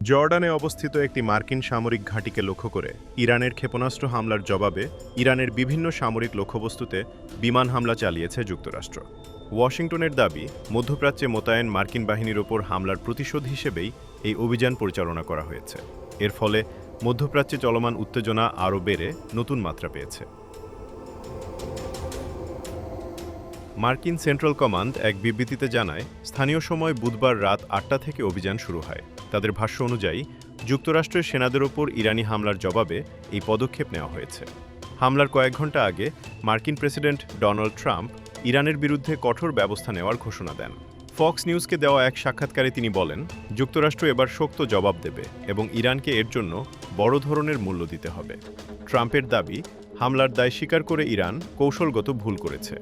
জর্ডানে অবস্থিত একটি মার্কিন সামরিক ঘাঁটিকে লক্ষ্য করে ইরানের ক্ষেপণাস্ত্র হামলার জবাবে ইরানের বিভিন্ন সামরিক লক্ষ্যবস্তুতে বিমান হামলা চালিয়েছে যুক্তরাষ্ট্র। ওয়াশিংটনের দাবি, মধ্যপ্রাচ্যে মোতায়েন মার্কিন বাহিনীর ওপর হামলার প্রতিশোধ হিসেবেই এই অভিযান পরিচালনা করা হয়েছে। এর ফলে মধ্যপ্রাচ্যে চলমান উত্তেজনা আরও বেড়ে নতুন মাত্রা পেয়েছে। মার্কিন সেন্ট্রাল কমান্ড এক বিবৃতিতে জানায়, স্থানীয় সময় বুধবার রাত ৮টা থেকে অভিযান শুরু হয়। তাদের ভাষ্য অনুযায়ী যুক্তরাষ্ট্রের সেনাদের ওপর ইরানি হামলার জবাবে এই পদক্ষেপ নেওয়া হয়েছে। হামলার কয়েক ঘণ্টা আগে মার্কিন প্রেসিডেন্ট ডোনাল্ড ট্রাম্প ইরানের বিরুদ্ধে কঠোর ব্যবস্থা নেওয়ার ঘোষণা দেন। ফক্স নিউজকে দেওয়া এক সাক্ষাৎকারে তিনি বলেন, যুক্তরাষ্ট্র এবার শক্ত জবাব দেবে এবং ইরানকে এর জন্য বড় ধরনের মূল্য দিতে হবে। ট্রাম্পের দাবি, হামলার দায় স্বীকার করে ইরান কৌশলগত ভুল করেছে।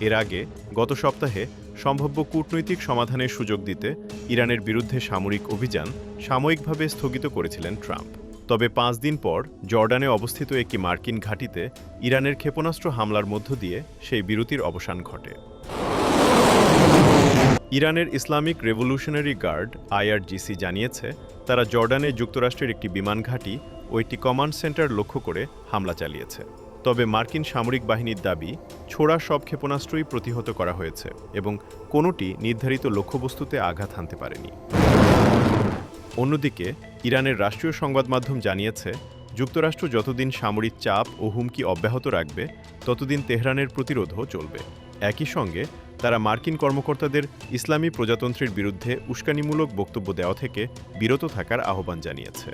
এর আগে গত সপ্তাহে সম্ভাব্য কূটনৈতিক সমাধানের সুযোগ দিতে ইরানের বিরুদ্ধে সামরিক অভিযান সাময়িকভাবে স্থগিত করেছিলেন ট্রাম্প। তবে ৫ দিন পর জর্ডানে অবস্থিত একটি মার্কিন ঘাঁটিতে ইরানের ক্ষেপণাস্ত্র হামলার মধ্য দিয়ে সেই বিরতির অবসান ঘটে। ইরানের ইসলামিক রেভলিউশনারি গার্ড IRGC জানিয়েছে, তারা জর্ডানে যুক্তরাষ্ট্রের একটি বিমান ঘাঁটি ও একটি কমান্ড সেন্টার লক্ষ্য করে হামলা চালিয়েছে। তবে মার্কিন সামরিক বাহিনীর দাবি, ছোড়া সব ক্ষেপণাস্ত্রই প্রতিহত করা হয়েছে এবং কোনোটি নির্ধারিত লক্ষ্যবস্তুতে আঘাত হানতে পারেনি। অন্যদিকে ইরানের রাষ্ট্রীয় সংবাদ মাধ্যম জানিয়েছে, যুক্তরাষ্ট্র যতদিন সামরিক চাপ ও হুমকি অব্যাহত রাখবে, ততদিন তেহরানের প্রতিরোধও চলবে। একই সঙ্গে তারা মার্কিন কর্মকর্তাদের ইসলামী প্রজাতন্ত্রের বিরুদ্ধে উস্কানিমূলক বক্তব্য দেওয়া থেকে বিরত থাকার আহ্বান জানিয়েছে।